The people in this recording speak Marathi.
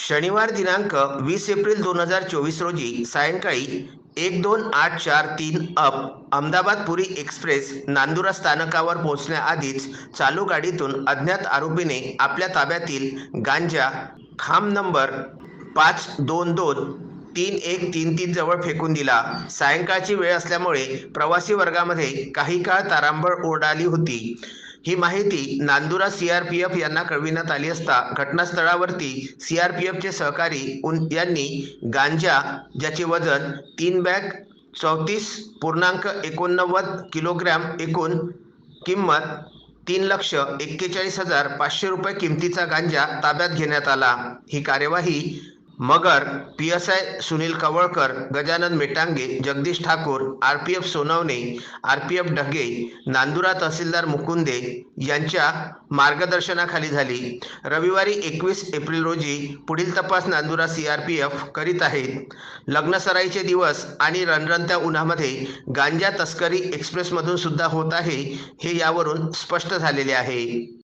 शनिवार दिनांक 20 एप्रिल 2024 रोजी सायंकाळी 12:0843 अहमदाबाद पुरी एक्सप्रेस नांदुरा स्थानकावर पोहोचण्याआधीच चालू गाडीतून अज्ञात आरोपीने आपल्या ताब्यातील गांजा खांब नंबर 522-3133 जवळ फेकून दिला। सायंकाळची वेळ असल्यामुळे प्रवासी वर्गामध्ये काही काळ तारांबळ उडाली होती। ही माहिती नांदुरा सीआरपीएफ यांना कळविण्यात आली असता घटनास्थळावरती सीआरपीएफचे सहकारी यांनी गांजा, ज्याचे वजन 3 बॅग 34.89 किलोग्रॅम, एकूण किंमत 3,41,500 रुपये किमतीचा गांजा ताब्यात घेण्यात आला। ही कार्यवाही मगर, PSI Sunil Kawalkar, Gajanan Metange, Jagdish Thakur, RPF Sonawane, RPF Dhage, Nandura तहसीलदार मुकुंदे यांच्या मार्गदर्शनाखाली झाली। रविवारी 21 एप्रिल रोजी पुढील तपास नांदुरा सीआरपीएफ करीत आहेत। लग्नसराईचे दिवस आणि रणरणत्या उन्हामध्ये गांजा तस्करी एक्सप्रेसमधून सुद्धा होत आहे, हे यावरून स्पष्ट झालेले आहे।